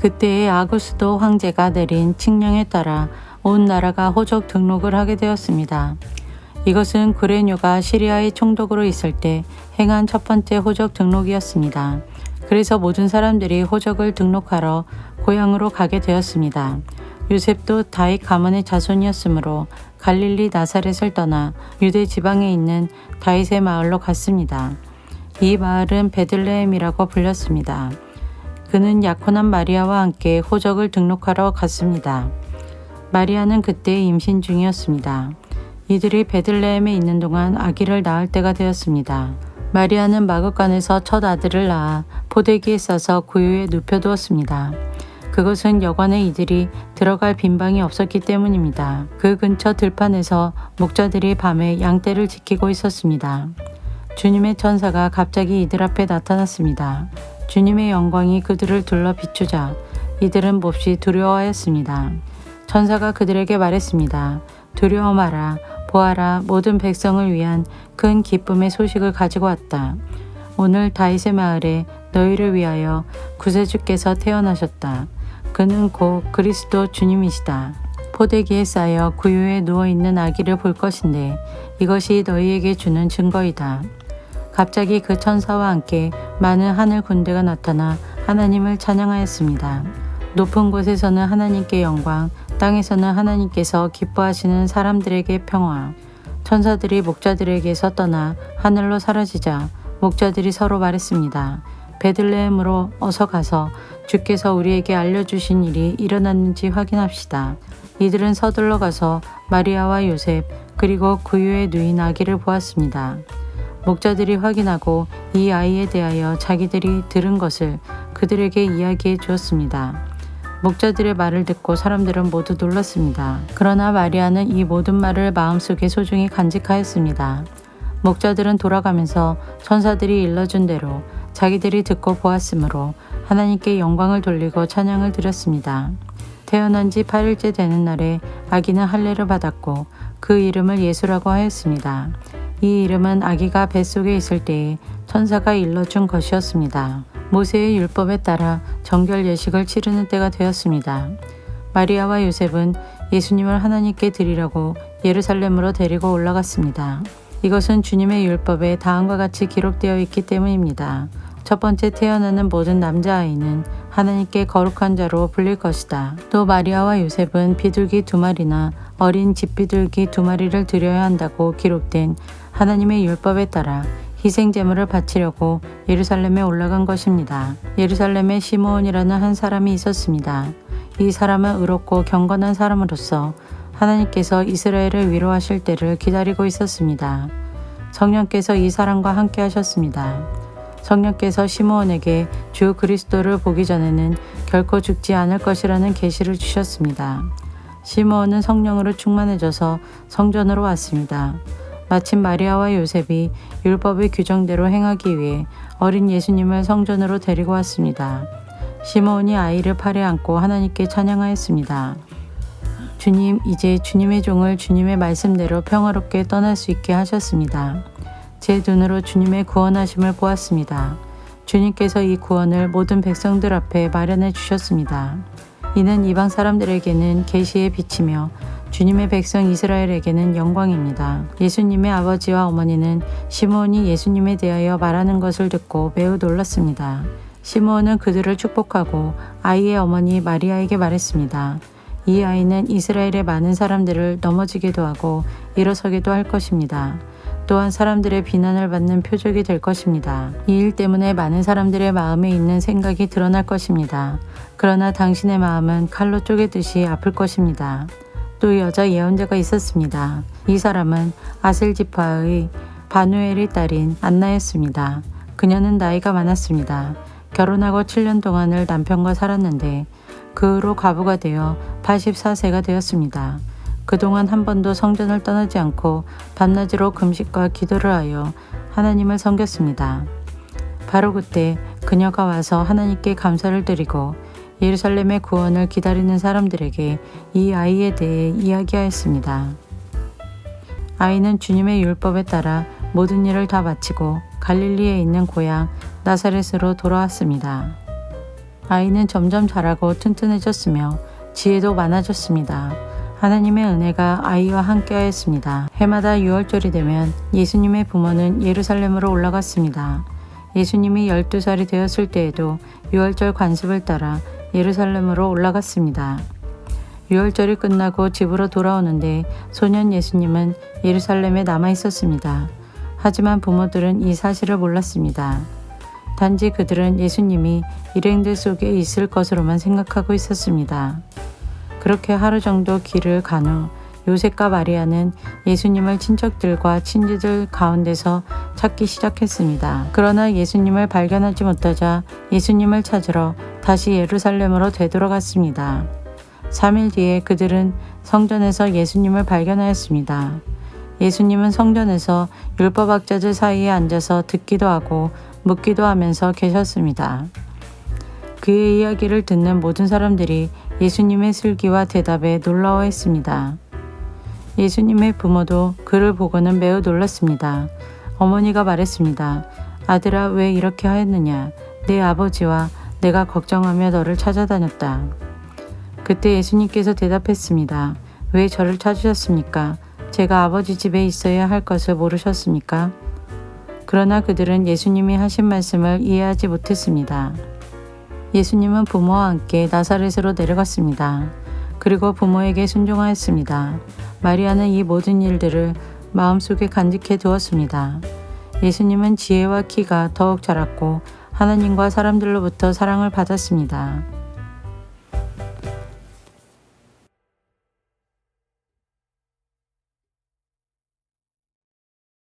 그때에 아구스도 황제가 내린 칙령에 따라 온 나라가 호적 등록을 하게 되었습니다. 이것은 구레뇨가 시리아의 총독으로 있을 때 행한 첫 번째 호적 등록이었습니다. 그래서 모든 사람들이 호적을 등록하러 고향으로 가게 되었습니다. 요셉도 다윗 가문의 자손이었으므로 갈릴리 나사렛을 떠나 유대 지방에 있는 다윗의 마을로 갔습니다. 이 마을은 베들레헴이라고 불렸습니다. 그는 약혼한 마리아와 함께 호적을 등록하러 갔습니다. 마리아는 그때 임신 중이었습니다. 이들이 베들레헴에 있는 동안 아기를 낳을 때가 되었습니다. 마리아는 마구간에서 첫 아들을 낳아 포대기에 싸서 구유에 눕혀두었습니다. 그것은 여관에 이들이 들어갈 빈방이 없었기 때문입니다. 그 근처 들판에서 목자들이 밤에 양떼를 지키고 있었습니다. 주님의 천사가 갑자기 이들 앞에 나타났습니다. 주님의 영광이 그들을 둘러 비추자 이들은 몹시 두려워하였습니다. 천사가 그들에게 말했습니다. 두려워 마라. 보아라, 모든 백성을 위한 큰 기쁨의 소식을 가지고 왔다. 오늘 다윗의 마을에 너희를 위하여 구세주께서 태어나셨다. 그는 곧 그리스도 주님이시다. 포대기에 쌓여 구유에 누워있는 아기를 볼 것인데 이것이 너희에게 주는 증거이다. 갑자기 그 천사와 함께 많은 하늘 군대가 나타나 하나님을 찬양하였습니다. 높은 곳에서는 하나님께 영광, 땅에서는 하나님께서 기뻐하시는 사람들에게 평화. 천사들이 목자들에게서 떠나 하늘로 사라지자 목자들이 서로 말했습니다. 베들레헴으로 어서 가서 주께서 우리에게 알려주신 일이 일어났는지 확인합시다. 이들은 서둘러 가서 마리아와 요셉 그리고 구유에 누인 아기를 보았습니다. 목자들이 확인하고 이 아이에 대하여 자기들이 들은 것을 그들에게 이야기해 주었습니다. 목자들의 말을 듣고 사람들은 모두 놀랐습니다. 그러나 마리아는 이 모든 말을 마음속에 소중히 간직하였습니다. 목자들은 돌아가면서 천사들이 일러준 대로 자기들이 듣고 보았으므로 하나님께 영광을 돌리고 찬양을 드렸습니다. 태어난 지 8일째 되는 날에 아기는 할례를 받았고 그 이름을 예수라고 하였습니다. 이 이름은 아기가 뱃속에 있을 때에 천사가 일러준 것이었습니다. 모세의 율법에 따라 정결 예식을 치르는 때가 되었습니다. 마리아와 요셉은 예수님을 하나님께 드리려고 예루살렘으로 데리고 올라갔습니다. 이것은 주님의 율법에 다음과 같이 기록되어 있기 때문입니다. 첫 번째 태어나는 모든 남자아이는 하나님께 거룩한 자로 불릴 것이다. 또 마리아와 요셉은 비둘기 2마리나 어린 집비둘기 2마리를 드려야 한다고 기록된 하나님의 율법에 따라 희생제물을 바치려고 예루살렘에 올라간 것입니다. 예루살렘에 시므온이라는 한 사람이 있었습니다. 이 사람은 의롭고 경건한 사람으로서 하나님께서 이스라엘을 위로하실 때를 기다리고 있었습니다. 성령께서 이 사람과 함께 하셨습니다. 성령께서 시므온에게 주 그리스도를 보기 전에는 결코 죽지 않을 것이라는 계시를 주셨습니다. 시므온은 성령으로 충만해져서 성전으로 왔습니다. 마침 마리아와 요셉이 율법의 규정대로 행하기 위해 어린 예수님을 성전으로 데리고 왔습니다. 시므온이 아이를 팔에 안고 하나님께 찬양하였습니다. 주님, 이제 주님의 종을 주님의 말씀대로 평화롭게 떠날 수 있게 하셨습니다. 제 눈으로 주님의 구원하심을 보았습니다. 주님께서 이 구원을 모든 백성들 앞에 마련해 주셨습니다. 이는 이방 사람들에게는 계시의 빛이며 주님의 백성 이스라엘에게는 영광입니다. 예수님의 아버지와 어머니는 시므온이 예수님에 대하여 말하는 것을 듣고 매우 놀랐습니다. 시므온은 그들을 축복하고 아이의 어머니 마리아에게 말했습니다. 이 아이는 이스라엘의 많은 사람들을 넘어지게도 하고 일어서게도 할 것입니다. 또한 사람들의 비난을 받는 표적이 될 것입니다. 이 일 때문에 많은 사람들의 마음에 있는 생각이 드러날 것입니다. 그러나 당신의 마음은 칼로 쪼개듯이 아플 것입니다. 또 여자 예언자가 있었습니다. 이 사람은 아셀 지파의 바누엘의 딸인 안나였습니다. 그녀는 나이가 많았습니다. 결혼하고 7년 동안을 남편과 살았는데 그 후로 과부가 되어 84세가 되었습니다. 그동안 한 번도 성전을 떠나지 않고 밤낮으로 금식과 기도를 하여 하나님을 섬겼습니다. 바로 그때 그녀가 와서 하나님께 감사를 드리고 예루살렘의 구원을 기다리는 사람들에게 이 아이에 대해 이야기하였습니다. 아이는 주님의 율법에 따라 모든 일을 다 마치고 갈릴리에 있는 고향 나사렛으로 돌아왔습니다. 아이는 점점 자라고 튼튼해졌으며 지혜도 많아졌습니다. 하나님의 은혜가 아이와 함께하였습니다. 해마다 6월절이 되면 예수님의 부모는 예루살렘으로 올라갔습니다. 예수님이 12살이 되었을 때에도 6월절 관습을 따라 예루살렘으로 올라갔습니다. 6월절이 끝나고 집으로 돌아오는데 소년 예수님은 예루살렘에 남아 있었습니다. 하지만 부모들은 이 사실을 몰랐습니다. 단지 그들은 예수님이 일행들 속에 있을 것으로만 생각하고 있었습니다. 그렇게 하루 정도 길을 간 후 요셉과 마리아는 예수님을 친척들과 친지들 가운데서 찾기 시작했습니다. 그러나 예수님을 발견하지 못하자 예수님을 찾으러 다시 예루살렘으로 되돌아갔습니다. 3일 뒤에 그들은 성전에서 예수님을 발견하였습니다. 예수님은 성전에서 율법학자들 사이에 앉아서 듣기도 하고 묻기도 하면서 계셨습니다. 그의 이야기를 듣는 모든 사람들이 예수님의 슬기와 대답에 놀라워했습니다. 예수님의 부모도 그를 보고는 매우 놀랐습니다. 어머니가 말했습니다. 아들아, 왜 이렇게 하였느냐? 내 아버지와 내가 걱정하며 너를 찾아다녔다. 그때 예수님께서 대답했습니다. 왜 저를 찾으셨습니까? 제가 아버지 집에 있어야 할 것을 모르셨습니까? 그러나 그들은 예수님이 하신 말씀을 이해하지 못했습니다. 예수님은 부모와 함께 나사렛으로 내려갔습니다. 그리고 부모에게 순종하였습니다. 마리아는 이 모든 일들을 마음속에 간직해 두었습니다. 예수님은 지혜와 키가 더욱 자랐고 하나님과 사람들로부터 사랑을 받았습니다.